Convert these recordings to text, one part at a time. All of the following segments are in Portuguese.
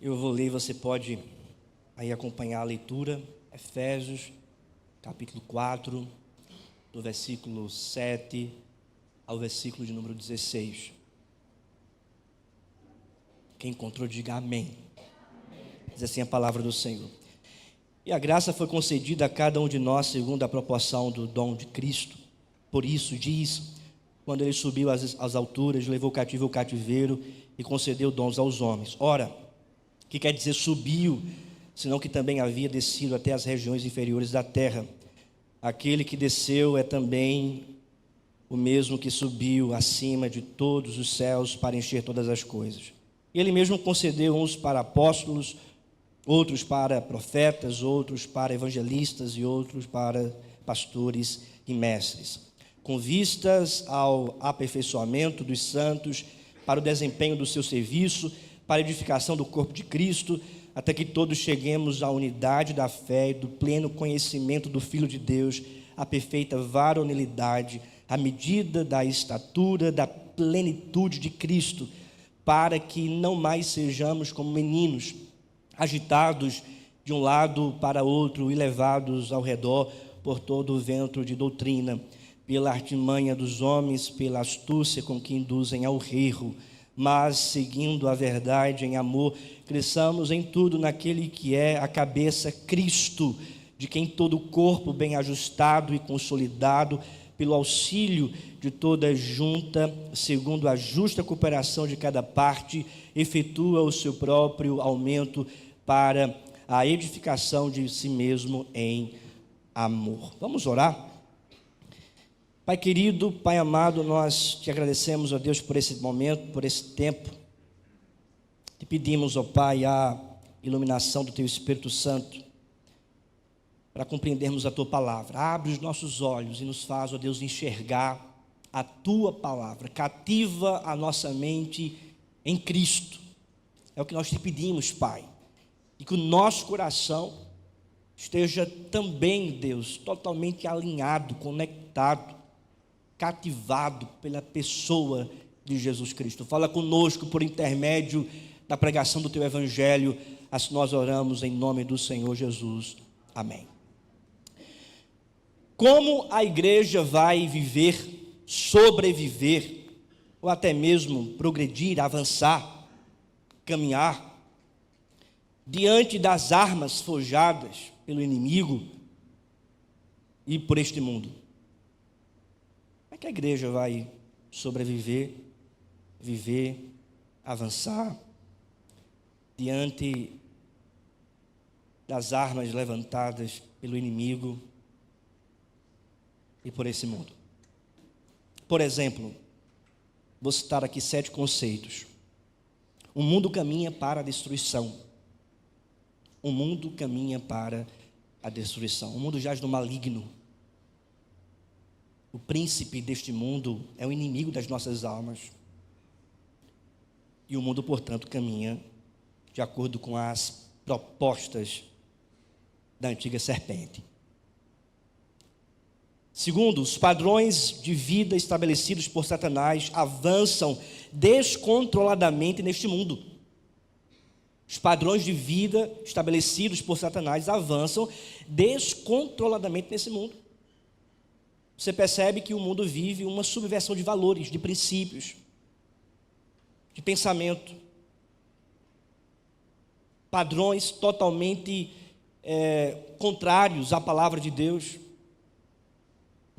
Eu vou ler, você pode aí acompanhar a leitura, Efésios, capítulo 4, do versículo 7 ao versículo de número 16. Quem encontrou, diga amém. Diz assim a palavra do Senhor. E a graça foi concedida a cada um de nós segundo a proporção do dom de Cristo. Por isso diz, quando ele subiu às alturas, levou cativo o cativeiro e concedeu dons aos homens. Ora, que quer dizer subiu, senão que também havia descido até as regiões inferiores da terra. Aquele que desceu é também o mesmo que subiu acima de todos os céus para encher todas as coisas. Ele mesmo concedeu uns para apóstolos, outros para profetas, outros para evangelistas e outros para pastores e mestres, com vistas ao aperfeiçoamento dos santos, para o desempenho do seu serviço, para a edificação do corpo de Cristo, até que todos cheguemos à unidade da fé e do pleno conhecimento do Filho de Deus, à perfeita varonilidade, à medida da estatura da plenitude de Cristo, para que não mais sejamos como meninos, agitados de um lado para outro e levados ao redor por todo o vento de doutrina, pela artimanha dos homens, pela astúcia com que induzem ao erro, mas seguindo a verdade em amor, cresçamos em tudo naquele que é a cabeça, Cristo, de quem todo o corpo bem ajustado e consolidado, pelo auxílio de toda junta, segundo a justa cooperação de cada parte, efetua o seu próprio aumento para a edificação de si mesmo em amor. Vamos orar? Pai querido, Pai amado, nós te agradecemos, ó Deus, por esse momento, por esse tempo. Te pedimos, ó Pai, a iluminação do Teu Espírito Santo, para compreendermos a Tua palavra. Abre os nossos olhos e nos faz, ó Deus, enxergar a Tua palavra. Cativa a nossa mente em Cristo. É o que nós te pedimos, Pai. E que o nosso coração esteja também, Deus, totalmente alinhado, conectado, cativado pela pessoa de Jesus Cristo. Fala conosco por intermédio da pregação do Teu Evangelho. Assim nós oramos em nome do Senhor Jesus. Amém. Como a igreja vai viver, sobreviver, ou até mesmo progredir, avançar, caminhar, diante das armas forjadas pelo inimigo e por este mundo? Como é que a igreja vai sobreviver, viver, avançar, diante das armas levantadas pelo inimigo e por esse mundo? Por exemplo, vou citar aqui 7 conceitos. O mundo caminha para a destruição. O mundo caminha para a destruição. O mundo jaz no maligno. O príncipe deste mundo é o inimigo das nossas almas. E o mundo, portanto, caminha de acordo com as propostas da antiga serpente. Segundo, os padrões de vida estabelecidos por Satanás avançam descontroladamente neste mundo. Os padrões de vida estabelecidos por Satanás avançam descontroladamente nesse mundo. Você percebe que o mundo vive uma subversão de valores, de princípios, de pensamento. Padrões totalmente contrários à palavra de Deus.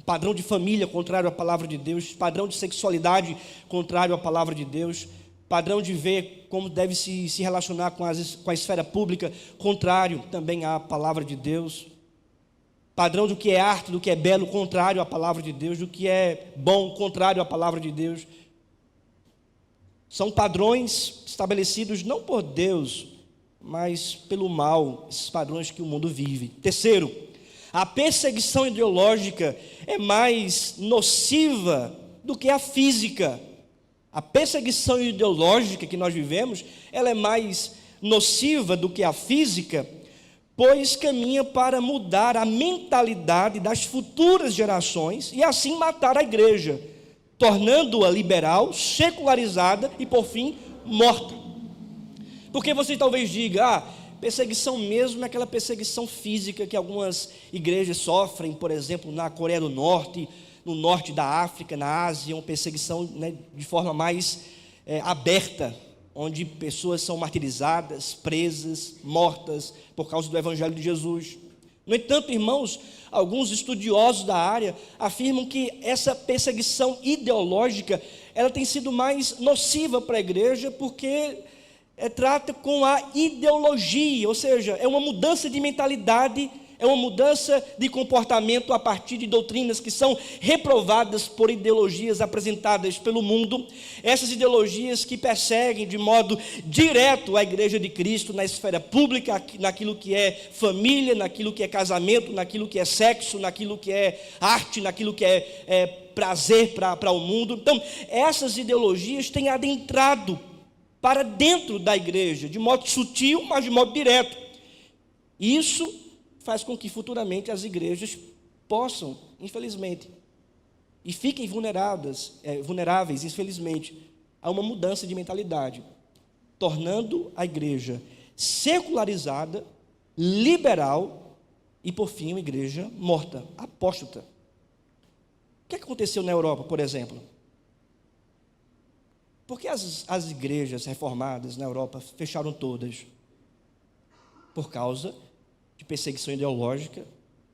Padrão de família contrário à palavra de Deus. Padrão de sexualidade contrário à palavra de Deus. Padrão de ver como deve se relacionar com a esfera pública contrário também à palavra de Deus. Padrão do que é arte, do que é belo, contrário à palavra de Deus. Do que é bom, contrário à palavra de Deus. São padrões estabelecidos não por Deus, mas pelo mal, esses padrões que o mundo vive. Terceiro, a perseguição ideológica é mais nociva do que a física. A perseguição ideológica que nós vivemos, ela é mais nociva do que a física, pois caminha para mudar a mentalidade das futuras gerações e assim matar a igreja, tornando-a liberal, secularizada e, por fim, morta. Porque você talvez diga, perseguição mesmo é aquela perseguição física que algumas igrejas sofrem, por exemplo, na Coreia do Norte, no norte da África, na Ásia, uma perseguição, né, de forma mais aberta, onde pessoas são martirizadas, presas, mortas por causa do Evangelho de Jesus. No entanto, irmãos, alguns estudiosos da área afirmam que essa perseguição ideológica, ela tem sido mais nociva para a igreja, porque trata com a ideologia, ou seja, é uma mudança de mentalidade, é uma mudança de comportamento a partir de doutrinas que são reprovadas por ideologias apresentadas pelo mundo. Essas ideologias que perseguem de modo direto a igreja de Cristo na esfera pública, naquilo que é família, naquilo que é casamento, naquilo que é sexo, naquilo que é arte, naquilo que é prazer para o mundo. Então, essas ideologias têm adentrado para dentro da igreja, de modo sutil, mas de modo direto. Isso faz com que futuramente as igrejas possam, infelizmente, e fiquem vulneráveis, infelizmente, a uma mudança de mentalidade, tornando a igreja secularizada, liberal e, por fim, uma igreja morta, apóstata. O que aconteceu na Europa, por exemplo? Por que as igrejas reformadas na Europa fecharam todas? Por causa de perseguição ideológica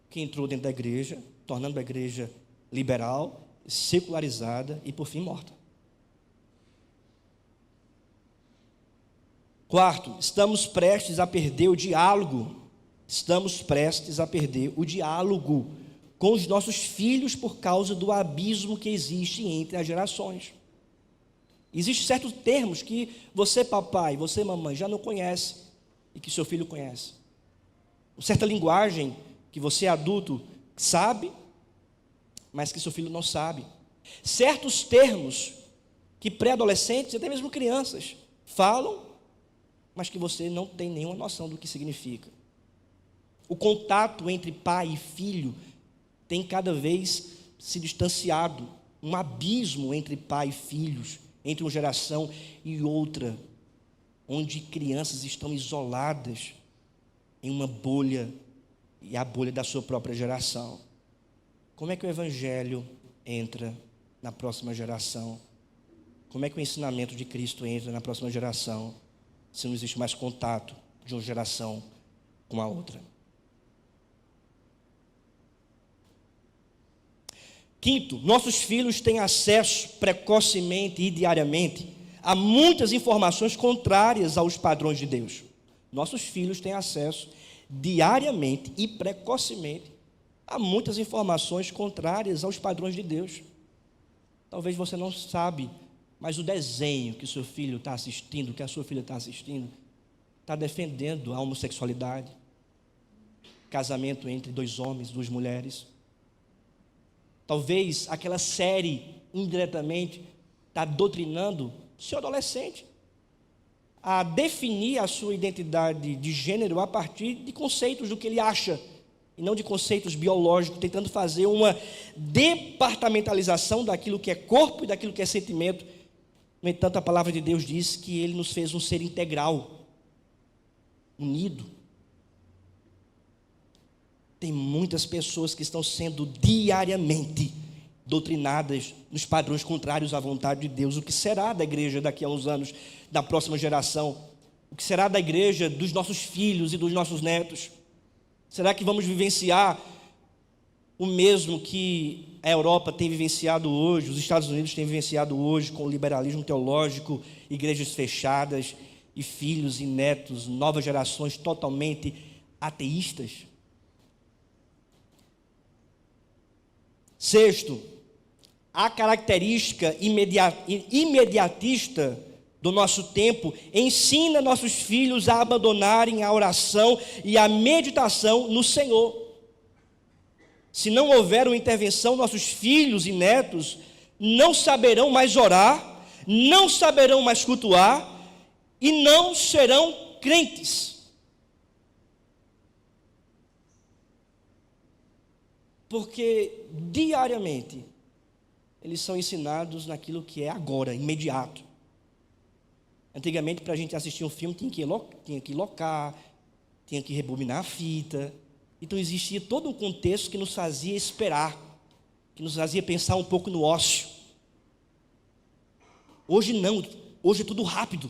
que entrou dentro da igreja, tornando a igreja liberal, secularizada e, por fim, morta. Quarto, estamos prestes a perder o diálogo. Estamos prestes a perder o diálogo com os nossos filhos por causa do abismo que existe entre as gerações. Existem certos termos que você, papai, você, mamãe, já não conhece e que seu filho conhece. Certa linguagem que você, adulto, sabe, mas que seu filho não sabe. Certos termos que pré-adolescentes, até mesmo crianças, falam, mas que você não tem nenhuma noção do que significa. O contato entre pai e filho tem cada vez se distanciado. Um abismo entre pai e filhos, entre uma geração e outra, onde crianças estão isoladas em uma bolha, e a bolha da sua própria geração. Como é que o evangelho entra na próxima geração? Como é que o ensinamento de Cristo entra na próxima geração, se não existe mais contato de uma geração com a outra? Quinto, nossos filhos têm acesso precocemente e diariamente a muitas informações contrárias aos padrões de Deus. Nossos filhos têm acesso diariamente e precocemente a muitas informações contrárias aos padrões de Deus. Talvez você não sabe, mas o desenho que o seu filho está assistindo, que a sua filha está assistindo, está defendendo a homossexualidade, casamento entre dois homens, duas mulheres. Talvez aquela série, indiretamente, está doutrinando seu adolescente a definir a sua identidade de gênero a partir de conceitos do que ele acha, e não de conceitos biológicos, tentando fazer uma departamentalização daquilo que é corpo e daquilo que é sentimento. No entanto, a palavra de Deus diz que Ele nos fez um ser integral, unido. Tem muitas pessoas que estão sendo diariamente doutrinadas nos padrões contrários à vontade de Deus. O que será da igreja daqui a uns anos, da próxima geração? O que será da igreja dos nossos filhos e dos nossos netos? Será que vamos vivenciar o mesmo que a Europa tem vivenciado hoje, os Estados Unidos têm vivenciado hoje, com o liberalismo teológico, igrejas fechadas e filhos e netos, novas gerações totalmente ateístas? Sexto, a característica imediatista do nosso tempo ensina nossos filhos a abandonarem a oração e a meditação no Senhor. Se não houver uma intervenção, nossos filhos e netos não saberão mais orar, não saberão mais cultuar e não serão crentes. Porque diariamente eles são ensinados naquilo que é agora, imediato. Antigamente, para a gente assistir um filme, tinha que locar, tinha que rebobinar a fita. Então existia todo um contexto que nos fazia esperar, que nos fazia pensar um pouco no ócio. Hoje não, hoje é tudo rápido.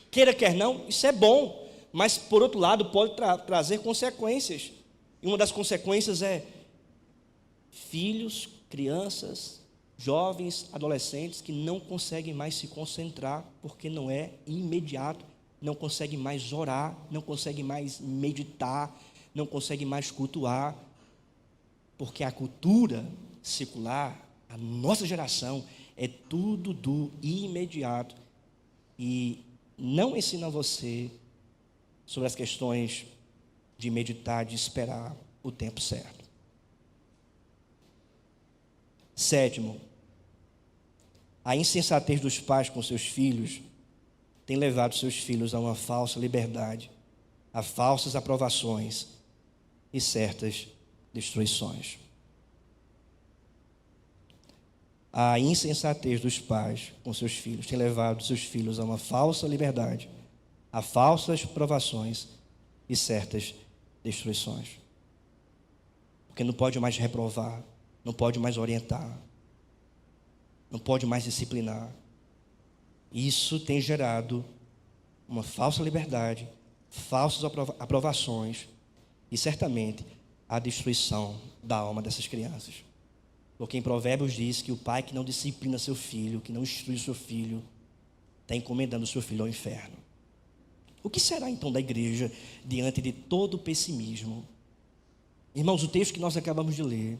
Queira, quer não, isso é bom, mas por outro lado pode trazer consequências. E uma das consequências é filhos, crianças, jovens, adolescentes que não conseguem mais se concentrar porque não é imediato, não conseguem mais orar, não conseguem mais meditar, não conseguem mais cultuar, porque a cultura secular, a nossa geração, é tudo do imediato e não ensina você sobre as questões de meditar, de esperar o tempo certo. Sétimo, a insensatez dos pais com seus filhos tem levado seus filhos a uma falsa liberdade, a falsas aprovações e certas destruições. A insensatez dos pais com seus filhos tem levado seus filhos a uma falsa liberdade, a falsas provações e certas destruições. Porque não pode mais reprovar, não pode mais orientar, não pode mais disciplinar. Isso tem gerado uma falsa liberdade, falsas aprovações e certamente a destruição da alma dessas crianças. Porque em Provérbios diz que o pai que não disciplina seu filho, que não instrui seu filho, está encomendando seu filho ao inferno. O que será então da igreja diante de todo o pessimismo? Irmãos, o texto que nós acabamos de ler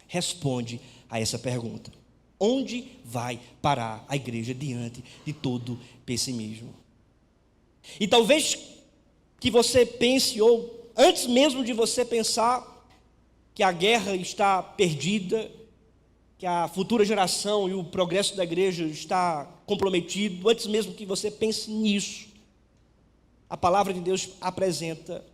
responde a essa pergunta. Onde vai parar a igreja diante de todo pessimismo? E talvez que você pense, ou antes mesmo de você pensar que a guerra está perdida, que a futura geração e o progresso da igreja está comprometido, antes mesmo que você pense nisso, a palavra de Deus apresenta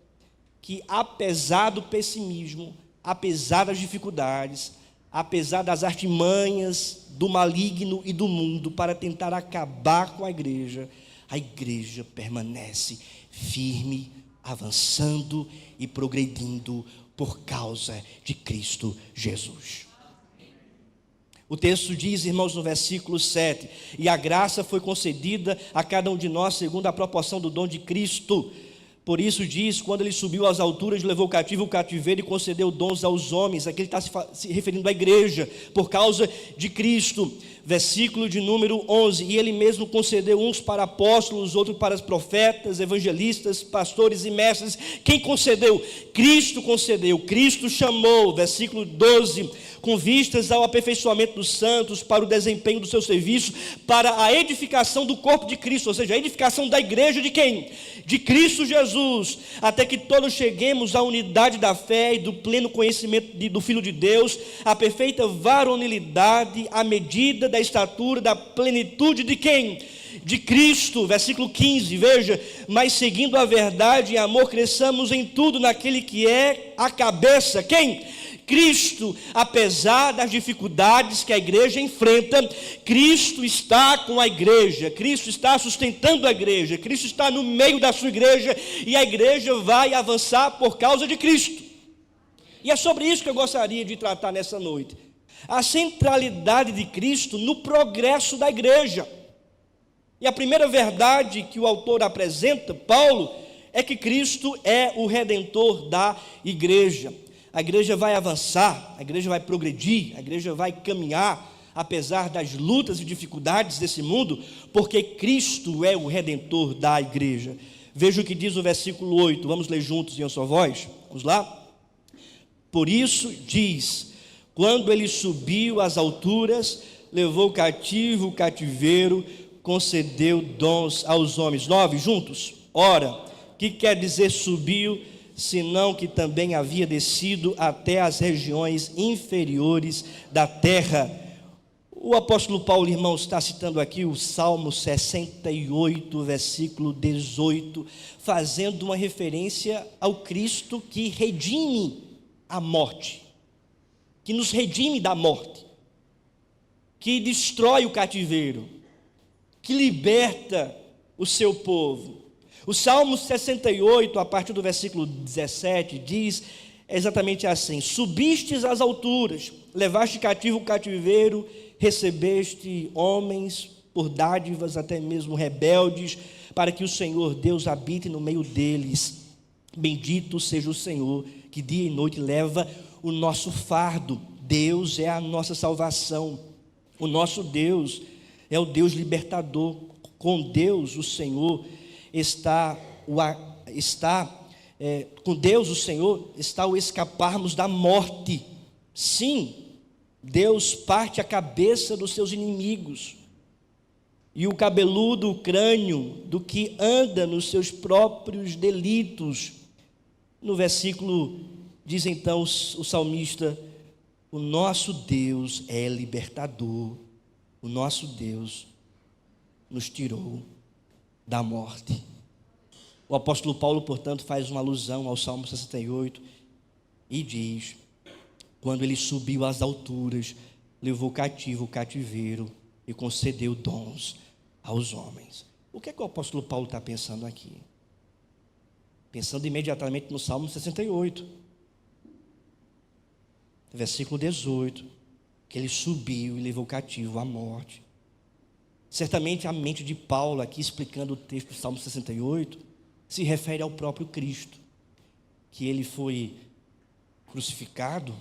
que apesar do pessimismo, apesar das dificuldades, apesar das artimanhas do maligno e do mundo para tentar acabar com a igreja permanece firme, avançando e progredindo por causa de Cristo Jesus. O texto diz, irmãos, no versículo 7, e a graça foi concedida a cada um de nós segundo a proporção do dom de Cristo. Por isso diz, quando ele subiu às alturas, levou cativo o cativeiro e concedeu dons aos homens. Aqui ele está se referindo à igreja, por causa de Cristo. Versículo de número 11, e ele mesmo concedeu uns para apóstolos, outros para profetas, evangelistas, pastores e mestres. Quem concedeu? Cristo concedeu, Cristo chamou. Versículo 12, com vistas ao aperfeiçoamento dos santos, para o desempenho do seu serviço, para a edificação do corpo de Cristo, ou seja, a edificação da igreja de quem? De Cristo Jesus, até que todos cheguemos à unidade da fé e do pleno conhecimento do Filho de Deus, à perfeita varonilidade, à medida da estatura, da plenitude de quem? De Cristo. Versículo 15, veja, mas seguindo a verdade e amor, cresçamos em tudo naquele que é a cabeça, quem? Cristo. Apesar das dificuldades que a igreja enfrenta, Cristo está com a igreja, Cristo está sustentando a igreja, Cristo está no meio da sua igreja, e a igreja vai avançar por causa de Cristo. E é sobre isso que eu gostaria de tratar nessa noite, a centralidade de Cristo no progresso da igreja. E a primeira verdade que o autor apresenta, Paulo, é que Cristo é o Redentor da igreja. A igreja vai avançar, a igreja vai progredir, a igreja vai caminhar, apesar das lutas e dificuldades desse mundo, porque Cristo é o Redentor da igreja. Veja o que diz o versículo 8, vamos ler juntos em uma só voz? Vamos lá? Por isso diz, quando ele subiu às alturas, levou cativo o cativeiro, concedeu dons aos homens. 9, juntos? Ora, o que quer dizer subiu, senão que também havia descido até as regiões inferiores da terra. O apóstolo Paulo, irmãos, está citando aqui o Salmo 68, versículo 18, fazendo uma referência ao Cristo que redime a morte, que nos redime da morte, que destrói o cativeiro, que liberta o seu povo. O Salmo 68, a partir do versículo 17, diz exatamente assim: subistes às alturas, levaste cativo o cativeiro, recebeste homens por dádivas, até mesmo rebeldes, para que o Senhor Deus habite no meio deles. Bendito seja o Senhor, que dia e noite leva o nosso fardo. Deus é a nossa salvação. O nosso Deus é o Deus libertador. Com Deus, o Senhor com Deus, o Senhor, está o escaparmos da morte. Sim, Deus parte a cabeça dos seus inimigos e o cabeludo o crânio do que anda nos seus próprios delitos. No versículo diz então o salmista: o nosso Deus é libertador, o nosso Deus nos tirou da morte. O apóstolo Paulo, portanto, faz uma alusão ao Salmo 68 e diz: quando ele subiu às alturas, levou cativo o cativeiro e concedeu dons aos homens. O que é que o apóstolo Paulo está pensando aqui? Pensando imediatamente no Salmo 68, versículo 18, que ele subiu e levou cativo a morte. Certamente a mente de Paulo, aqui explicando o texto do Salmo 68, se refere ao próprio Cristo, que ele foi crucificado,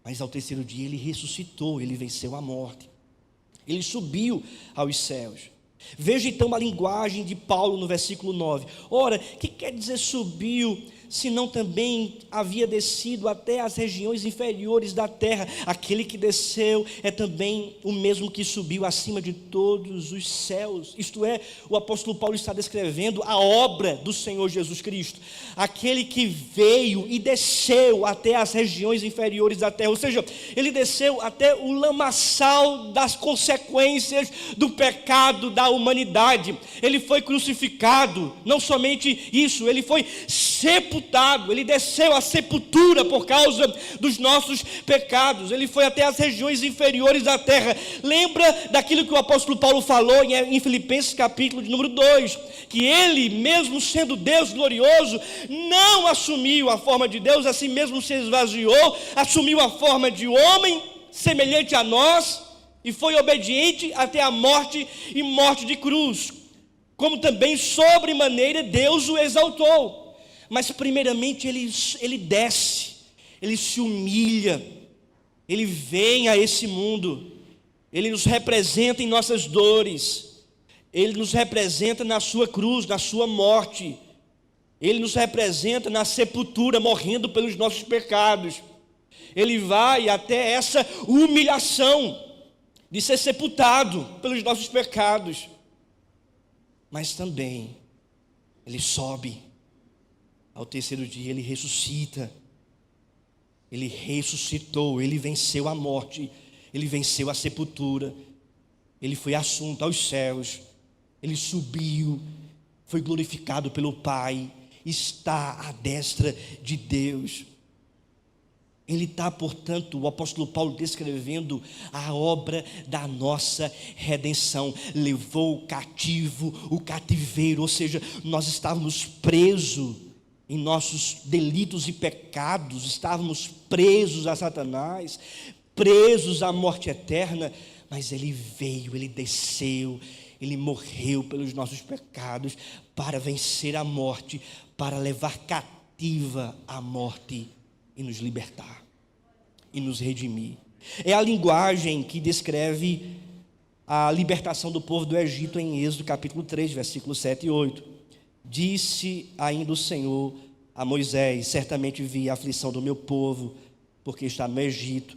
mas ao terceiro dia ele ressuscitou, ele venceu a morte, ele subiu aos céus. Veja então a linguagem de Paulo no versículo 9. Ora, o que quer dizer subiu, se não também havia descido até as regiões inferiores da terra? Aquele que desceu é também o mesmo que subiu acima de todos os céus. Isto é, o apóstolo Paulo está descrevendo a obra do Senhor Jesus Cristo, aquele que veio e desceu até as regiões inferiores da terra, ou seja, ele desceu até o lamaçal das consequências do pecado da humanidade. Ele foi crucificado, não somente isso, ele foi sepultado, ele desceu à sepultura por causa dos nossos pecados, ele foi até as regiões inferiores da terra. Lembra daquilo que o apóstolo Paulo falou em Filipenses capítulo de número 2, que ele, mesmo sendo Deus glorioso, não assumiu a forma de Deus, assim mesmo se esvaziou, assumiu a forma de homem, semelhante a nós, e foi obediente até a morte e morte de cruz. Como também sobremaneira Deus o exaltou. Mas primeiramente ele desce, ele se humilha, ele vem a esse mundo, ele nos representa em nossas dores, ele nos representa na sua cruz, na sua morte, ele nos representa na sepultura, morrendo pelos nossos pecados. Ele vai até essa humilhação de ser sepultado pelos nossos pecados, mas também ele sobe. Ao terceiro dia ele ressuscita, ele ressuscitou, ele venceu a morte, ele venceu a sepultura, ele foi assunto aos céus, ele subiu, foi glorificado pelo Pai, está à destra de Deus. Ele está, portanto, o apóstolo Paulo descrevendo a obra da nossa redenção. Levou cativo o cativeiro, ou seja, nós estávamos presos em nossos delitos e pecados, estávamos presos a Satanás, presos à morte eterna, mas ele veio, ele desceu, ele morreu pelos nossos pecados para vencer a morte, para levar cativa a morte e nos libertar e nos redimir. É a linguagem que descreve a libertação do povo do Egito em Êxodo capítulo 3, versículos 7 e 8. Disse ainda o Senhor a Moisés: certamente vi a aflição do meu povo, porque está no Egito,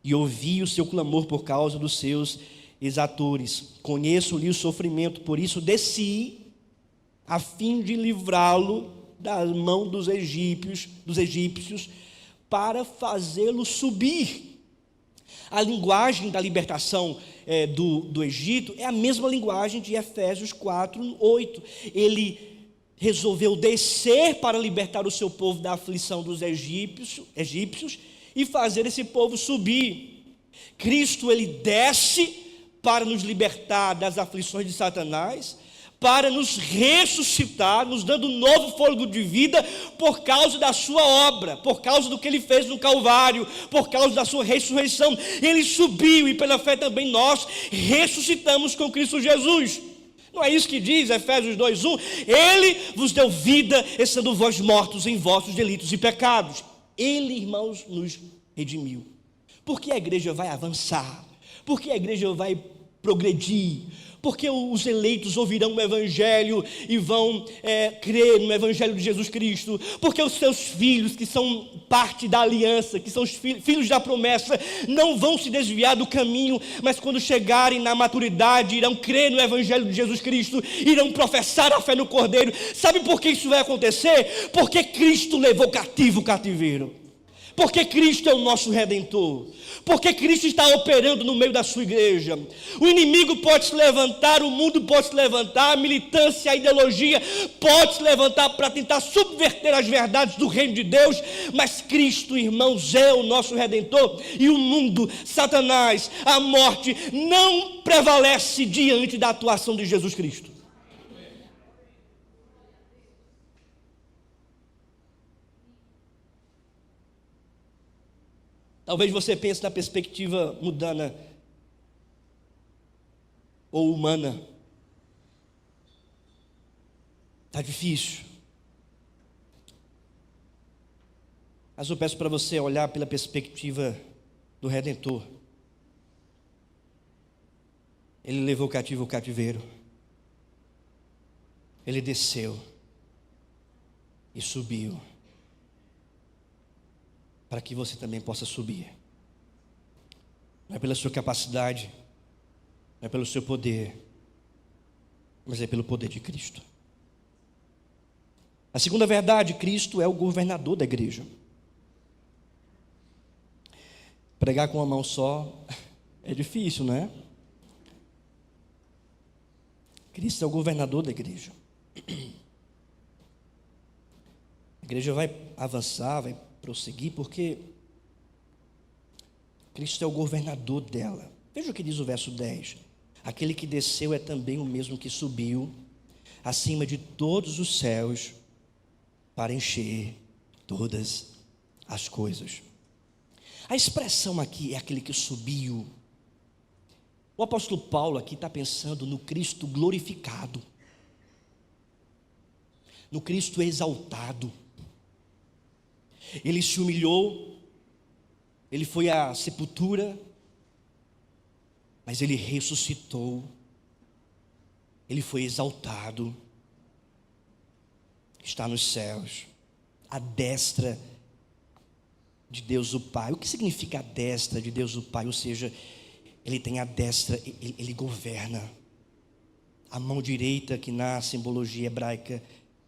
e ouvi o seu clamor por causa dos seus exatores. Conheço-lhe o sofrimento, por isso desci, a fim de livrá-lo da mão dos egípcios, para fazê-lo subir. A linguagem da libertação do Egito é a mesma linguagem de Efésios 4, 8. Ele resolveu descer para libertar o seu povo da aflição dos egípcios e fazer esse povo subir. Cristo, ele desce para nos libertar das aflições de Satanás, para nos ressuscitar, nos dando um novo fôlego de vida por causa da sua obra, por causa do que ele fez no Calvário, por causa da sua ressurreição. Ele subiu e pela fé também nós ressuscitamos com Cristo Jesus. Não é isso que diz Efésios 2:1? Ele vos deu vida, estando vós mortos em vossos delitos e pecados. Ele, irmãos, nos redimiu. Porque a igreja vai avançar, porque a igreja vai progredir, porque os eleitos ouvirão o Evangelho e vão crer no Evangelho de Jesus Cristo, porque os seus filhos, que são parte da aliança, que são os filhos da promessa, não vão se desviar do caminho, mas quando chegarem na maturidade, irão crer no Evangelho de Jesus Cristo, irão professar a fé no Cordeiro. Sabe por que isso vai acontecer? Porque Cristo levou cativo o cativeiro. Porque Cristo é o nosso Redentor, porque Cristo está operando no meio da sua igreja. O inimigo pode se levantar, o mundo pode se levantar, a militância, a ideologia pode se levantar para tentar subverter as verdades do reino de Deus, mas Cristo, irmãos, é o nosso Redentor, e o mundo, Satanás, a morte, não prevalece diante da atuação de Jesus Cristo. Talvez você pense na perspectiva mundana ou humana. Está difícil. Mas eu peço para você olhar pela perspectiva do Redentor. Ele levou cativo o cativeiro. Ele desceu e subiu, para que você também possa subir. Não é pela sua capacidade, não é pelo seu poder, mas é pelo poder de Cristo. A segunda verdade, Cristo é o governador da igreja. Pregar com uma mão só é difícil, não é? Cristo é o governador da igreja. A igreja vai avançar, vai prosseguir, porque Cristo é o governador dela. Veja o que diz o verso 10. Aquele que desceu é também o mesmo que subiu acima de todos os céus para encher todas as coisas. A expressão aqui é aquele que subiu. O apóstolo Paulo aqui está pensando no Cristo glorificado, no Cristo exaltado. Ele se humilhou, ele foi à sepultura, mas ele ressuscitou, ele foi exaltado, está nos céus, à destra de Deus o Pai. O que significa a destra de Deus o Pai? Ou seja, ele tem a destra, ele governa. A mão direita, que na simbologia hebraica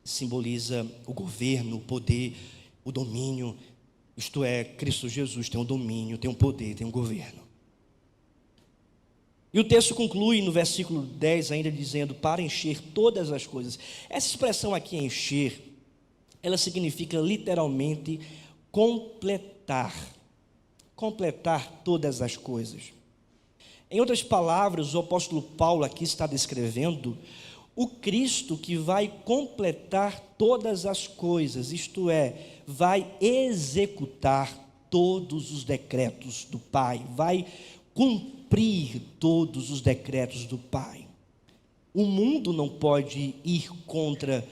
simboliza o governo, o poder, o domínio. Isto é, Cristo Jesus tem um domínio, tem um poder, tem um governo. E o texto conclui no versículo 10 ainda dizendo, para encher todas as coisas. Essa expressão aqui, encher, ela significa literalmente completar todas as coisas. Em outras palavras, o apóstolo Paulo aqui está descrevendo o Cristo que vai completar todas as coisas, isto é, vai executar todos os decretos do Pai, vai cumprir todos os decretos do Pai. O mundo não pode ir contra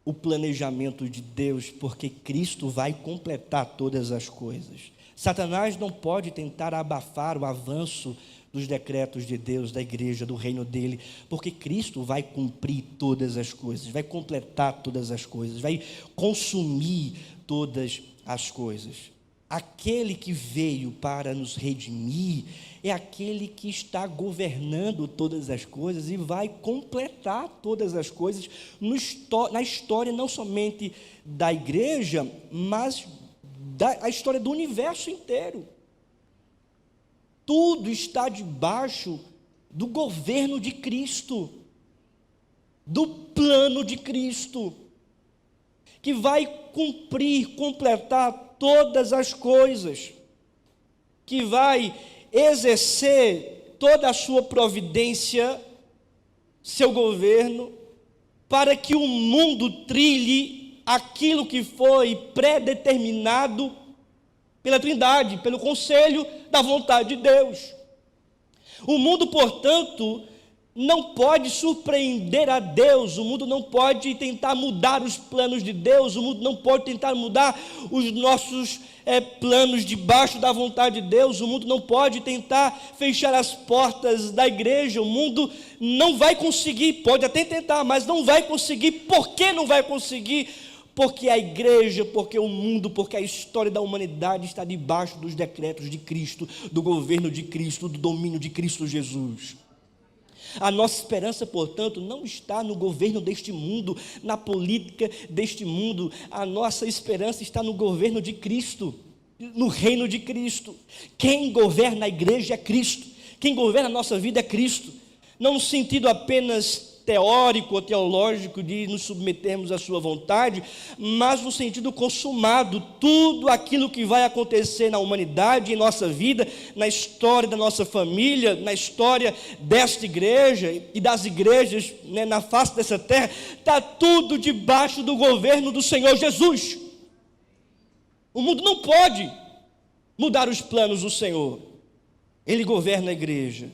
o planejamento de Deus, porque Cristo vai completar todas as coisas. Satanás não pode tentar abafar o avanço dos decretos de Deus, da igreja, do reino dele, porque Cristo vai cumprir todas as coisas, vai completar todas as coisas, vai consumir todas as coisas. Aquele que veio para nos redimir é aquele que está governando todas as coisas e vai completar todas as coisas na história não somente da igreja, mas a história do universo inteiro. Tudo está debaixo do governo de Cristo, do plano de Cristo, que vai cumprir, completar todas as coisas, que vai exercer toda a sua providência, seu governo, para que o mundo trilhe aquilo que foi predeterminado pela Trindade, pelo conselho da vontade de Deus. O mundo, portanto, não pode surpreender a Deus, o mundo não pode tentar mudar os planos de Deus, o mundo não pode tentar mudar os nossos planos debaixo da vontade de Deus, o mundo não pode tentar fechar as portas da igreja, o mundo não vai conseguir, pode até tentar, mas não vai conseguir. Por que não vai conseguir? Porque a igreja, porque o mundo, porque a história da humanidade está debaixo dos decretos de Cristo, do governo de Cristo, do domínio de Cristo Jesus. A nossa esperança, portanto, não está no governo deste mundo, na política deste mundo. A nossa esperança está no governo de Cristo, no reino de Cristo. Quem governa a igreja é Cristo. Quem governa a nossa vida é Cristo. Não no sentido apenas teórico ou teológico de nos submetermos à sua vontade, mas no sentido consumado, tudo aquilo que vai acontecer na humanidade, em nossa vida, na história da nossa família, na história desta igreja e das igrejas, na face dessa terra, está tudo debaixo do governo do Senhor Jesus. O mundo não pode mudar os planos do Senhor. Ele governa a igreja,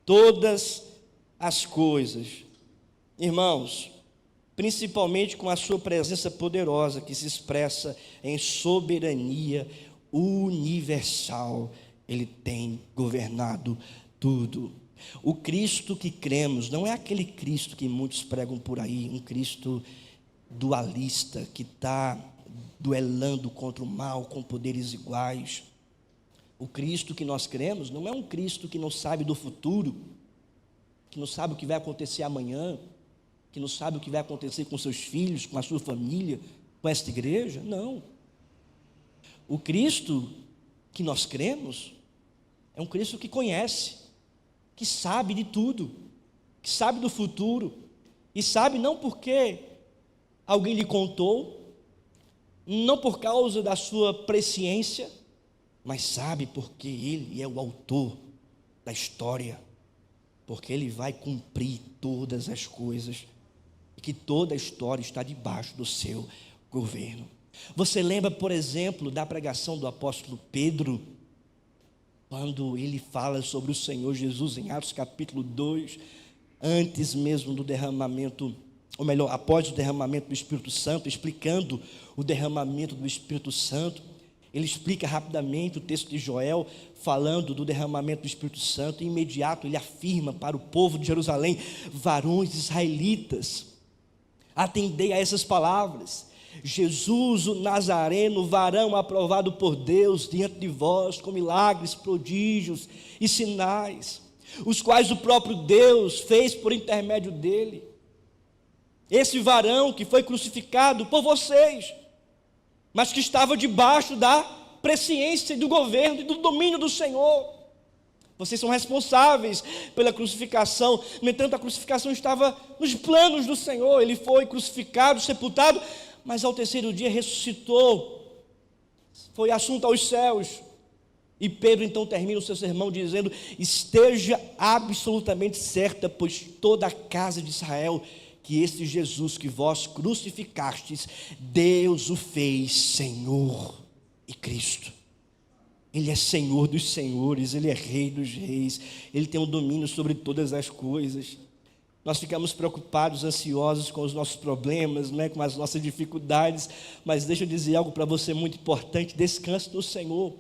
todas as coisas. Irmãos, principalmente com a sua presença poderosa que se expressa em soberania universal, Ele tem governado tudo. O Cristo que cremos não é aquele Cristo que muitos pregam por aí, um Cristo dualista que está duelando contra o mal com poderes iguais. O Cristo que nós cremos não é um Cristo que não sabe do futuro, que não sabe o que vai acontecer amanhã, que não sabe o que vai acontecer com seus filhos, com a sua família, com esta igreja. Não. O Cristo que nós cremos é um Cristo que conhece, que sabe de tudo, que sabe do futuro, e sabe não porque alguém lhe contou, não por causa da sua presciência, mas sabe porque Ele é o autor da história, porque Ele vai cumprir todas as coisas, e que toda a história está debaixo do seu governo. Você lembra, por exemplo, da pregação do apóstolo Pedro, quando ele fala sobre o Senhor Jesus em Atos capítulo 2, antes mesmo do derramamento, ou melhor, após o derramamento do Espírito Santo, explicando o derramamento do Espírito Santo. Ele explica rapidamente o texto de Joel, falando do derramamento do Espírito Santo, e imediato ele afirma para o povo de Jerusalém: varões israelitas, atendei a essas palavras. Jesus o Nazareno, varão aprovado por Deus diante de vós, com milagres, prodígios e sinais, os quais o próprio Deus fez por intermédio dele. Esse varão que foi crucificado por vocês, mas que estava debaixo da presciência, do governo e do domínio do Senhor. Vocês são responsáveis pela crucificação. No entanto, a crucificação estava nos planos do Senhor. Ele foi crucificado, sepultado, mas ao terceiro dia ressuscitou, foi assunto aos céus. E Pedro então termina o seu sermão dizendo: esteja absolutamente certa, pois toda a casa de Israel, que esse Jesus que vós crucificastes, Deus o fez Senhor e Cristo. Ele é Senhor dos senhores, Ele é Rei dos reis, Ele tem um domínio sobre todas as coisas. Nós ficamos preocupados, ansiosos com os nossos problemas, com as nossas dificuldades, mas deixa eu dizer algo para você muito importante: descanse no Senhor.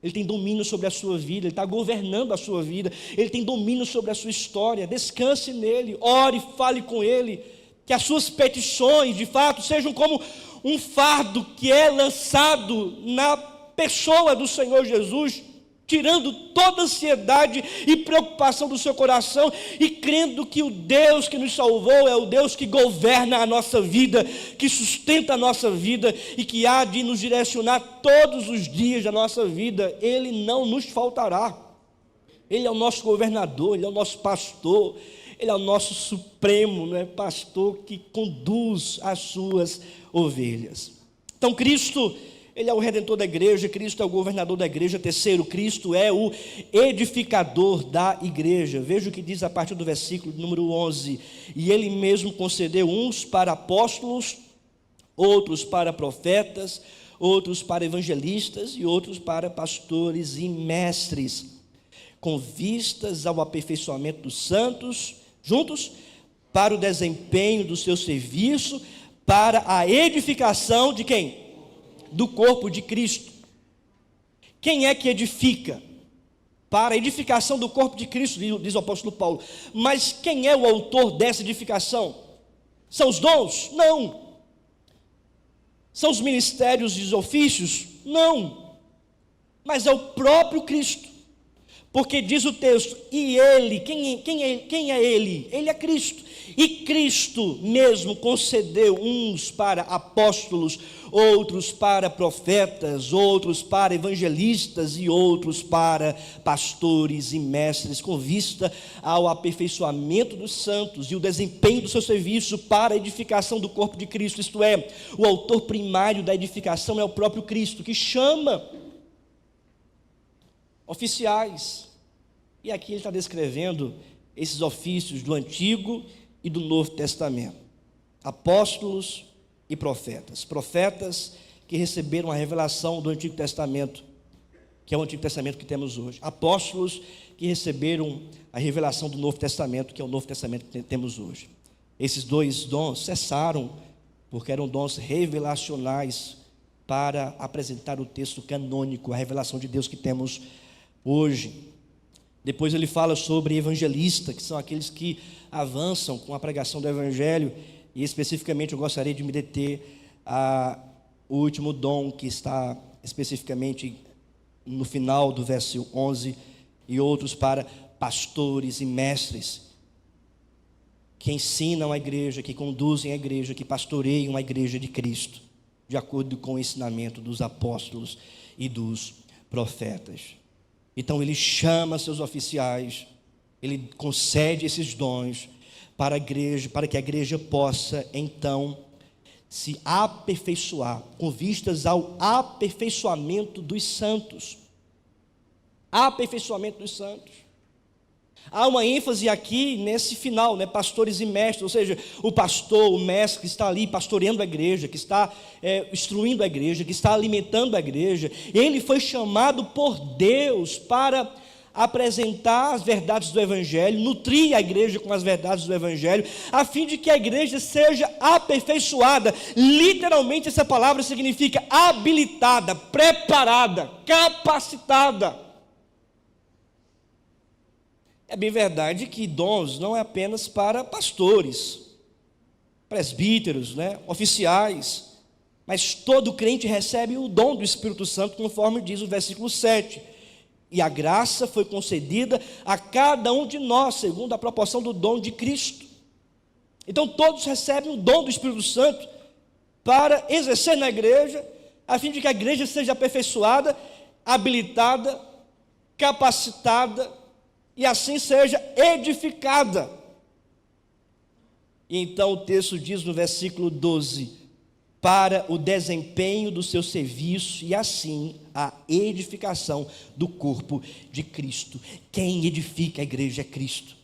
Ele tem domínio sobre a sua vida, Ele está governando a sua vida, Ele tem domínio sobre a sua história. Descanse nele, ore, fale com Ele, que as suas petições de fato sejam como um fardo que é lançado na pessoa do Senhor Jesus, tirando toda ansiedade e preocupação do seu coração, e crendo que o Deus que nos salvou é o Deus que governa a nossa vida, que sustenta a nossa vida e que há de nos direcionar todos os dias da nossa vida. Ele não nos faltará. Ele é o nosso governador, Ele é o nosso pastor, Ele é o nosso supremo, pastor que conduz as suas ovelhas. Então Cristo Ele é o redentor da igreja, Cristo é o governador da igreja. Terceiro, Cristo é o edificador da igreja. Veja o que diz a partir do versículo número 11. E ele mesmo concedeu uns para apóstolos, outros para profetas, outros para evangelistas e outros para pastores e mestres, com vistas ao aperfeiçoamento dos santos, juntos, para o desempenho do seu serviço, para a edificação de quem? Do corpo de Cristo. Quem é que edifica? Para a edificação do corpo de Cristo, diz o apóstolo Paulo. Mas quem é o autor dessa edificação? São os dons? Não. São os ministérios e os ofícios? Não. Mas é o próprio Cristo. Porque diz o texto, e ele, quem é ele? Ele é Cristo. E Cristo mesmo concedeu uns para apóstolos, outros para profetas, outros para evangelistas e outros para pastores e mestres, com vista ao aperfeiçoamento dos santos e o desempenho do seu serviço para a edificação do corpo de Cristo. Isto é, o autor primário da edificação é o próprio Cristo, que chama oficiais. E aqui ele está descrevendo esses ofícios do Antigo e do Novo Testamento. Apóstolos e profetas. Profetas que receberam a revelação do Antigo Testamento, que é o Antigo Testamento que temos hoje. Apóstolos que receberam a revelação do Novo Testamento, que é o Novo Testamento que temos hoje. Esses dois dons cessaram, porque eram dons revelacionais para apresentar o texto canônico, a revelação de Deus que temos hoje. Depois ele fala sobre evangelista, que são aqueles que avançam com a pregação do evangelho, e especificamente eu gostaria de me deter ao último dom que está especificamente no final do verso 11, e outros para pastores e mestres, que ensinam a igreja, que conduzem a igreja, que pastoreiam a igreja de Cristo, de acordo com o ensinamento dos apóstolos e dos profetas. Então ele chama seus oficiais, ele concede esses dons para a igreja, para que a igreja possa então se aperfeiçoar, com vistas ao aperfeiçoamento dos santos. Aperfeiçoamento dos santos. Há uma ênfase aqui nesse final, né? Pastores e mestres, ou seja, o pastor, o mestre que está ali pastoreando a igreja, que está instruindo a igreja, que está alimentando a igreja. Ele foi chamado por Deus para apresentar as verdades do evangelho, nutrir a igreja com as verdades do evangelho, a fim de que a igreja seja aperfeiçoada. Literalmente essa palavra significa habilitada, preparada, capacitada. É bem verdade que dons não é apenas para pastores, presbíteros, né, oficiais, mas todo crente recebe o dom do Espírito Santo, conforme diz o versículo 7. E a graça foi concedida a cada um de nós, segundo a proporção do dom de Cristo. Então todos recebem o dom do Espírito Santo para exercer na igreja, a fim de que a igreja seja aperfeiçoada, habilitada, capacitada, e assim seja edificada. E então o texto diz no versículo 12, para o desempenho do seu serviço e assim a edificação do corpo de Cristo. Quem edifica a igreja é Cristo.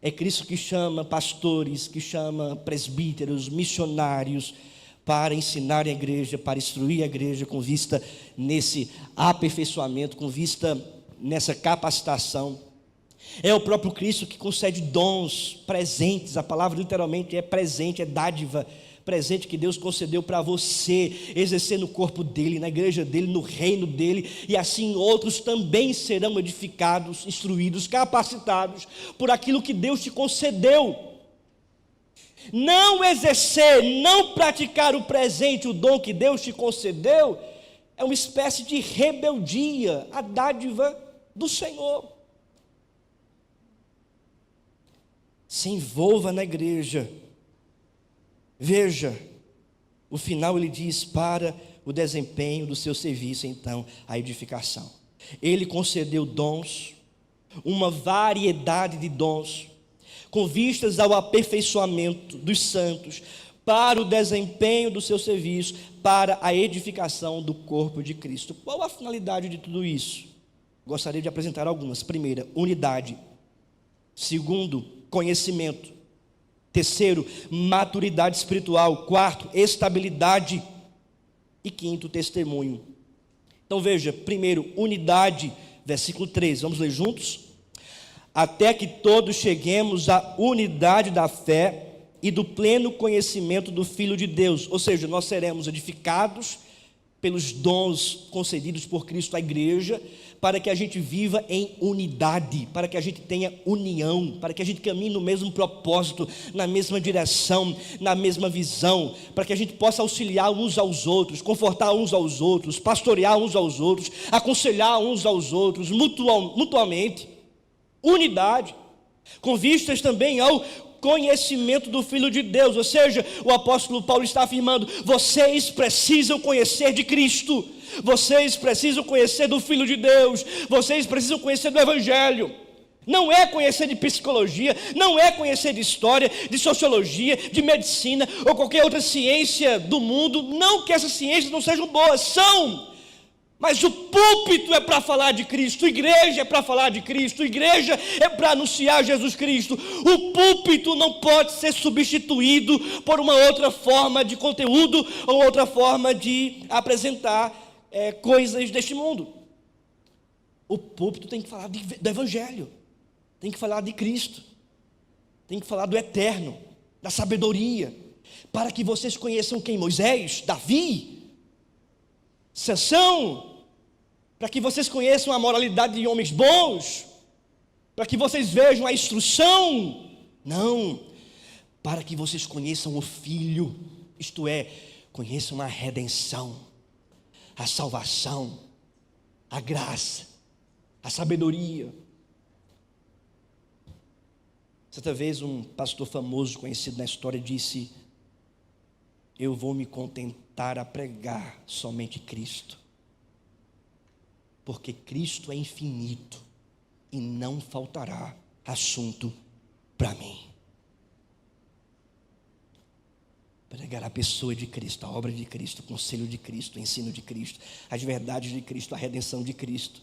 É Cristo que chama pastores, que chama presbíteros, missionários, para ensinar a igreja, para instruir a igreja com vista nesse aperfeiçoamento, com vista nessa capacitação. É o próprio Cristo que concede dons, presentes. A palavra literalmente é presente, é dádiva, presente que Deus concedeu para você exercer no corpo dele, na igreja dele, no reino dele, e assim outros também serão edificados, instruídos, capacitados por aquilo que Deus te concedeu. Não exercer, não praticar o presente, o dom que Deus te concedeu, é uma espécie de rebeldia à dádiva do Senhor. Se envolva na igreja. Veja, o final ele diz para o desempenho do seu serviço, então, a edificação. Ele concedeu dons, uma variedade de dons, com vistas ao aperfeiçoamento dos santos, para o desempenho do seu serviço, para a edificação do corpo de Cristo. Qual a finalidade de tudo isso? Gostaria de apresentar algumas. Primeira, unidade. Segundo, conhecimento. Terceiro, maturidade espiritual. Quarto, estabilidade. E quinto, testemunho. Então veja, primeiro, unidade, versículo 13. Vamos ler juntos? Até que todos cheguemos à unidade da fé e do pleno conhecimento do Filho de Deus. Ou seja, nós seremos edificados pelos dons concedidos por Cristo à igreja, para que a gente viva em unidade, para que a gente tenha união, para que a gente caminhe no mesmo propósito, na mesma direção, na mesma visão, para que a gente possa auxiliar uns aos outros, confortar uns aos outros, pastorear uns aos outros, aconselhar uns aos outros, mutuamente. Unidade, com vistas também ao conhecimento do Filho de Deus. Ou seja, o apóstolo Paulo está afirmando: vocês precisam conhecer de Cristo, vocês precisam conhecer do Filho de Deus, vocês precisam conhecer do Evangelho. Não é conhecer de psicologia, não é conhecer de história, de sociologia, de medicina ou qualquer outra ciência do mundo. Não que essas ciências não sejam boas, são. Mas o púlpito é para falar de Cristo, a igreja é para falar de Cristo, a igreja é para anunciar Jesus Cristo. O púlpito não pode ser substituído por uma outra forma de conteúdo ou outra forma de apresentar coisas deste mundo. O púlpito tem que falar do Evangelho, tem que falar de Cristo, tem que falar do eterno, da sabedoria, para que vocês conheçam quem? Moisés, Davi, Sansão, para que vocês conheçam a moralidade de homens bons, para que vocês vejam a instrução. Não, para que vocês conheçam o Filho, isto é, conheçam a redenção, a salvação, a graça, a sabedoria. Certa vez um pastor famoso, conhecido na história, disse: eu vou me contentar a pregar somente Cristo, porque Cristo é infinito e não faltará assunto para mim. Pregar a pessoa de Cristo, a obra de Cristo, o conselho de Cristo, o ensino de Cristo, as verdades de Cristo, a redenção de Cristo.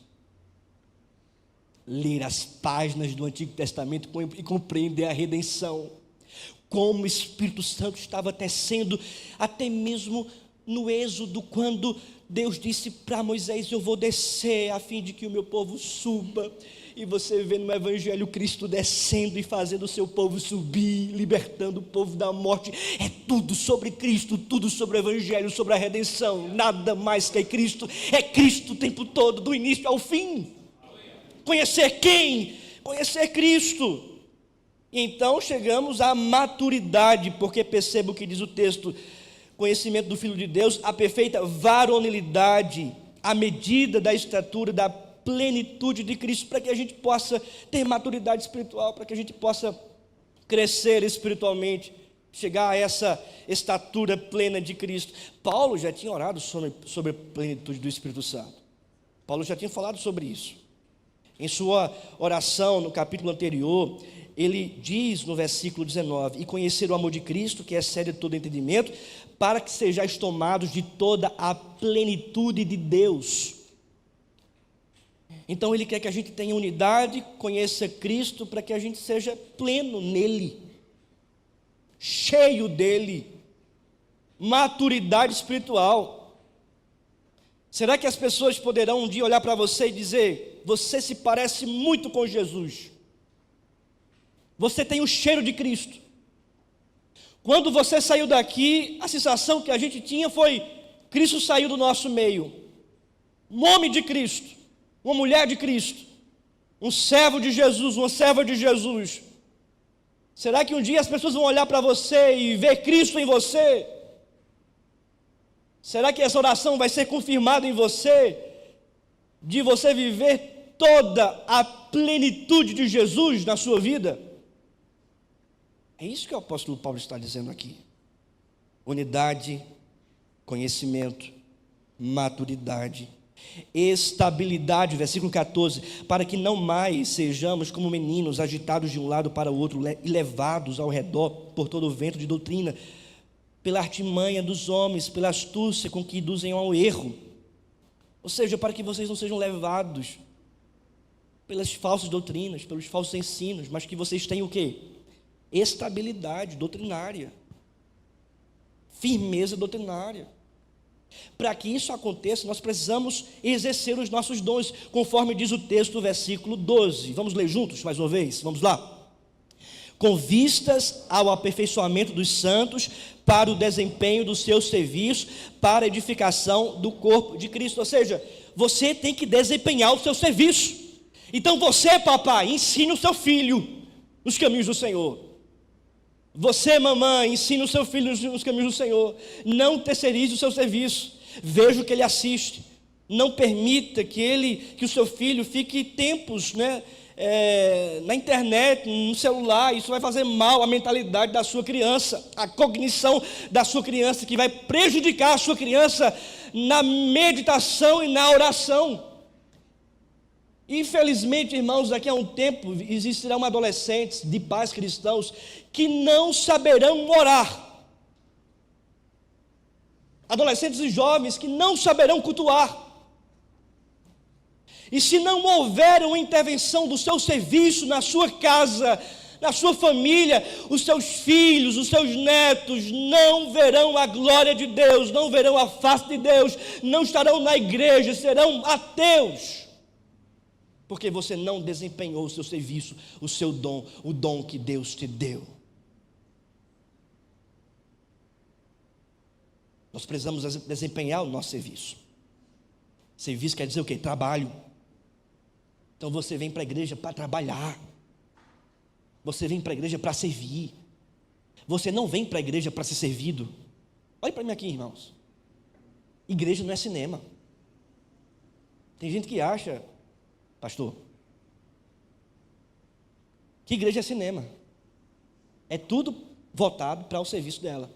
Ler as páginas do Antigo Testamento e compreender a redenção, como o Espírito Santo estava tecendo, até mesmo no Êxodo, quando Deus disse para Moisés: eu vou descer a fim de que o meu povo suba. E você vê no Evangelho Cristo descendo e fazendo o seu povo subir, libertando o povo da morte. É tudo sobre Cristo, tudo sobre o Evangelho, sobre a redenção. Nada mais que Cristo. É Cristo o tempo todo, do início ao fim. Conhecer quem? Conhecer Cristo. E então chegamos à maturidade, porque perceba o que diz o texto: conhecimento do Filho de Deus, a perfeita varonilidade, a medida da estatura, da plenitude de Cristo, para que a gente possa ter maturidade espiritual, para que a gente possa crescer espiritualmente, chegar a essa estatura plena de Cristo. Paulo já tinha orado sobre a plenitude do Espírito Santo. Paulo já tinha falado sobre isso. Em sua oração, no capítulo anterior, ele diz no versículo 19: e conhecer o amor de Cristo, que excede todo entendimento, para que sejais tomados de toda a plenitude de Deus. Então ele quer que a gente tenha unidade, conheça Cristo, para que a gente seja pleno nele, cheio dele, maturidade espiritual. Será que as pessoas poderão um dia olhar para você e dizer: você se parece muito com Jesus, você tem o cheiro de Cristo? Quando você saiu daqui, a sensação que a gente tinha foi: Cristo saiu do nosso meio. Um homem de Cristo, uma mulher de Cristo, um servo de Jesus, uma serva de Jesus. Será que um dia as pessoas vão olhar para você e ver Cristo em você? Será que essa oração vai ser confirmada em você, de você viver toda a plenitude de Jesus na sua vida? É isso que o apóstolo Paulo está dizendo aqui: unidade, conhecimento, maturidade, estabilidade, versículo 14, para que não mais sejamos como meninos agitados de um lado para o outro e levados ao redor por todo o vento de doutrina, pela artimanha dos homens, pela astúcia com que induzem ao erro. Ou seja, para que vocês não sejam levados pelas falsas doutrinas, pelos falsos ensinos, mas que vocês tenham o quê? Estabilidade doutrinária, firmeza doutrinária. Para que isso aconteça, nós precisamos exercer os nossos dons, conforme diz o texto, versículo 12. Vamos ler juntos mais uma vez? Vamos lá. Com vistas ao aperfeiçoamento dos santos, para o desempenho do seu serviço, para a edificação do corpo de Cristo. Ou seja, você tem que desempenhar o seu serviço. Então você, papai, ensine o seu filho nos caminhos do Senhor. Você, mamãe, ensine o seu filho nos caminhos do Senhor. Não terceirize o seu serviço. Veja o que ele assiste. Não permita que o seu filho fique tempos, na internet, no celular. Isso vai fazer mal à mentalidade da sua criança, à cognição da sua criança, que vai prejudicar a sua criança na meditação e na oração. Infelizmente, irmãos, daqui a um tempo existirão adolescentes de pais cristãos que não saberão orar. Adolescentes e jovens que não saberão cultuar. E se não houver uma intervenção do seu serviço na sua casa, na sua família, os seus filhos, os seus netos não verão a glória de Deus, não verão a face de Deus, não estarão na igreja, serão ateus. Porque você não desempenhou o seu serviço, o seu dom, o dom que Deus te deu. Nós precisamos desempenhar o nosso serviço. Serviço quer dizer o quê? Trabalho. Então você vem para a igreja para trabalhar. Você vem para a igreja para servir. Você não vem para a igreja para ser servido. Olhe para mim aqui, irmãos. Igreja não é cinema. Tem gente que acha, pastor, que igreja é cinema. É tudo voltado para o serviço dela.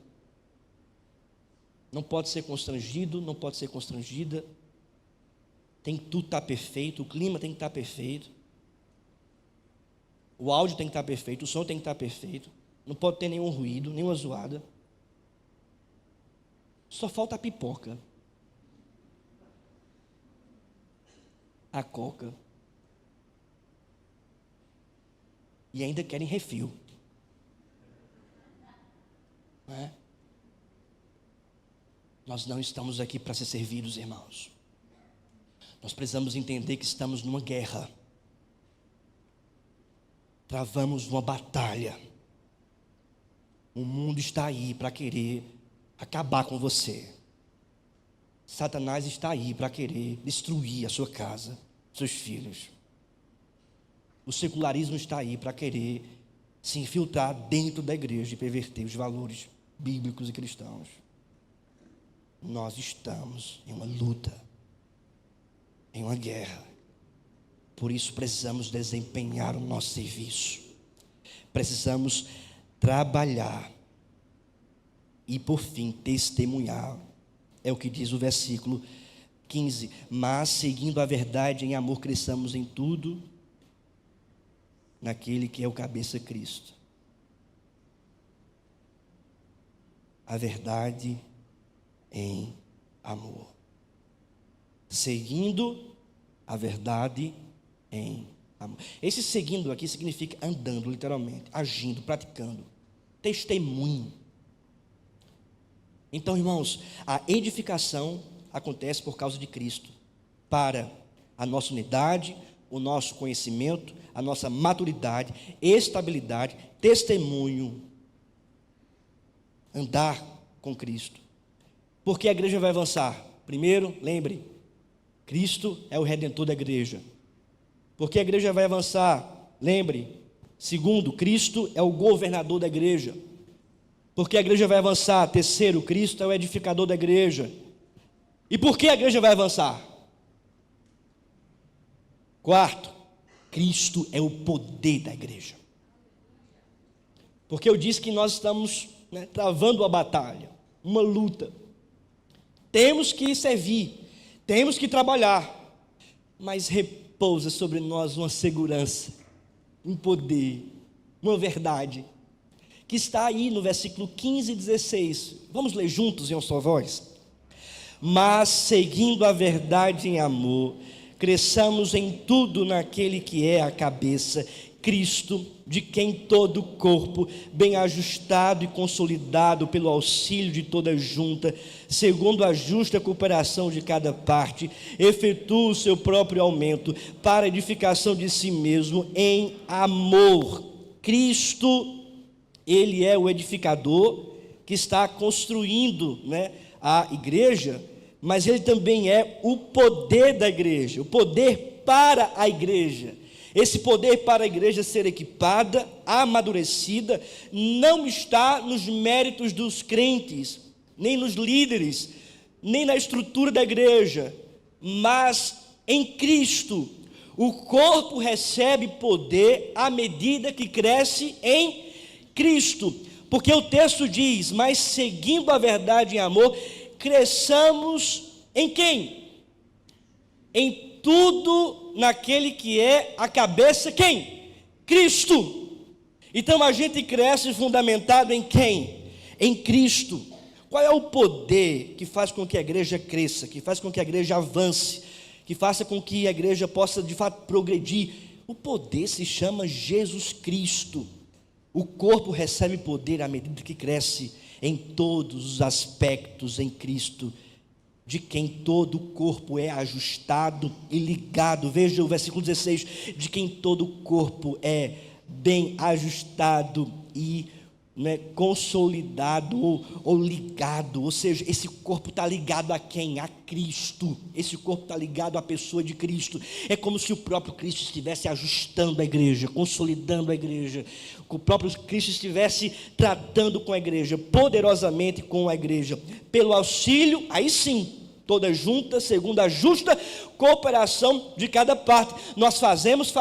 Não pode ser constrangido, não pode ser constrangida. Tem que tudo estar perfeito, o clima tem que estar perfeito. O áudio tem que estar perfeito, o som tem que estar perfeito. Não pode ter nenhum ruído, nenhuma zoada. Só falta a pipoca, a coca. E ainda querem refil. Não é? Nós não estamos aqui para ser servidos, irmãos. Nós precisamos entender que estamos numa guerra. Travamos uma batalha. O mundo está aí para querer acabar com você. Satanás está aí para querer destruir a sua casa, seus filhos. O secularismo está aí para querer se infiltrar dentro da igreja e perverter os valores bíblicos e cristãos. Nós estamos em uma luta, em uma guerra. Por isso precisamos desempenhar o nosso serviço. Precisamos trabalhar e, por fim, testemunhar. É o que diz o versículo 15. Mas, seguindo a verdade em amor, cresçamos em tudo naquele que é o cabeça Cristo. A verdade em amor. Seguindo a verdade em amor. Esse seguindo aqui significa andando, literalmente, agindo, praticando. Testemunho. Então, irmãos, a edificação acontece por causa de Cristo, para a nossa unidade, o nosso conhecimento, a nossa maturidade, estabilidade, testemunho, andar com Cristo. Porque a igreja vai avançar? Primeiro, lembre, Cristo é o redentor da igreja. Porque a igreja vai avançar? Lembre. Segundo, Cristo é o governador da igreja. Porque a igreja vai avançar? Terceiro, Cristo é o edificador da igreja. E por que a igreja vai avançar? Quarto, Cristo é o poder da igreja. Porque eu disse que nós estamos travando a batalha, uma luta. Temos que servir, temos que trabalhar, mas repousa sobre nós uma segurança, um poder, uma verdade, que está aí no versículo 15 e 16. Vamos ler juntos em uma só voz? Mas, seguindo a verdade em amor, cresçamos em tudo naquele que é a cabeça, Cristo, de quem todo o corpo, bem ajustado e consolidado pelo auxílio de toda junta, segundo a justa cooperação de cada parte, efetua o seu próprio aumento para a edificação de si mesmo em amor. Cristo, Ele é o edificador que está construindo, a igreja, mas Ele também é o poder da igreja, o poder para a igreja. Esse poder para a igreja ser equipada, amadurecida, não está nos méritos dos crentes, nem nos líderes, nem na estrutura da igreja, mas em Cristo. O corpo recebe poder à medida que cresce em Cristo, porque o texto diz: mas seguindo a verdade em amor, cresçamos em quem? Em tudo naquele que é a cabeça, quem? Cristo. Então a gente cresce fundamentado em quem? Em Cristo. Qual é o poder que faz com que a igreja cresça, que faz com que a igreja avance, que faça com que a igreja possa de fato progredir? O poder se chama Jesus Cristo. O corpo recebe poder à medida que cresce em todos os aspectos em Cristo, de quem todo o corpo é ajustado e ligado. Veja o versículo 16, de quem todo o corpo é bem ajustado e consolidado ou ligado. Ou seja, esse corpo está ligado a quem? A Cristo. Esse corpo está ligado à pessoa de Cristo. É como se o próprio Cristo estivesse ajustando a igreja, consolidando a igreja. O próprio Cristo estivesse tratando com a igreja, poderosamente com a igreja, pelo auxílio, aí sim, toda junta, segundo a justa cooperação de cada parte. Nós fazemos,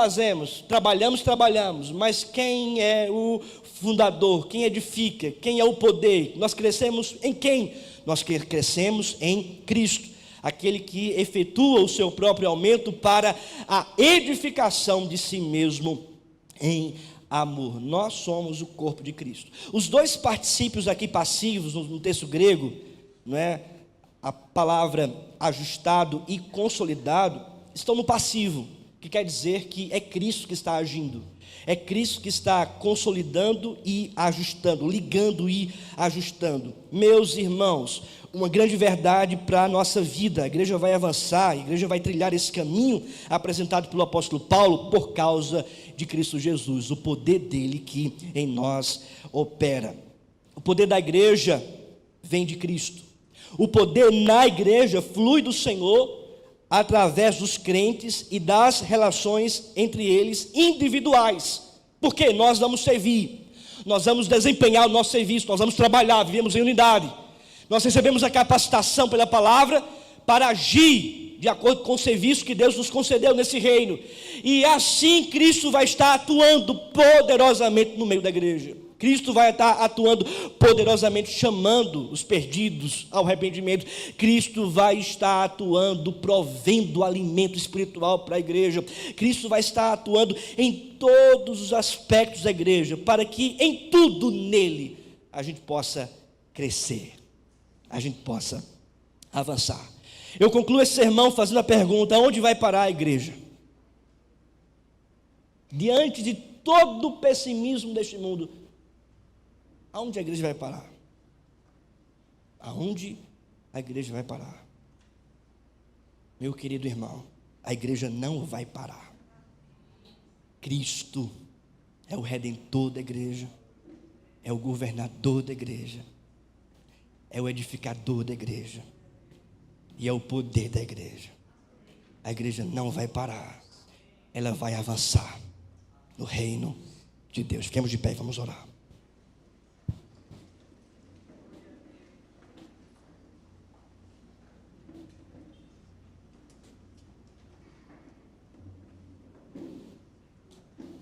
trabalhamos, mas quem é o fundador, quem edifica, quem é o poder? Nós crescemos em quem? Nós crescemos em Cristo, aquele que efetua o seu próprio aumento para a edificação de si mesmo em amor. Nós somos o corpo de Cristo. Os dois particípios aqui passivos no texto grego, a palavra ajustado e consolidado, estão no passivo, que quer dizer que é Cristo que está agindo, é Cristo que está consolidando e ajustando, ligando e ajustando. Meus irmãos, uma grande verdade para a nossa vida: a igreja vai avançar, a igreja vai trilhar esse caminho apresentado pelo apóstolo Paulo por causa de Cristo Jesus, o poder dele que em nós opera. O poder da igreja vem de Cristo. O poder na igreja flui do Senhor através dos crentes e das relações entre eles individuais. Porque nós vamos servir, nós vamos desempenhar o nosso serviço, nós vamos trabalhar, vivemos em unidade. Nós recebemos a capacitação pela palavra para agir de acordo com o serviço que Deus nos concedeu nesse reino. E assim Cristo vai estar atuando poderosamente no meio da igreja. Cristo vai estar atuando poderosamente, chamando os perdidos ao arrependimento. Cristo vai estar atuando, provendo alimento espiritual para a igreja. Cristo vai estar atuando em todos os aspectos da igreja, para que em tudo nele a gente possa crescer, a gente possa avançar. Eu concluo esse sermão fazendo a pergunta: aonde vai parar a igreja? Diante de todo o pessimismo deste mundo, aonde a igreja vai parar? Aonde a igreja vai parar? Meu querido irmão, a igreja não vai parar. Cristo é o redentor da igreja, é o governador da igreja, é o edificador da igreja e é o poder da igreja. A igreja não vai parar, ela vai avançar no reino de Deus. Fiquemos de pé e vamos orar.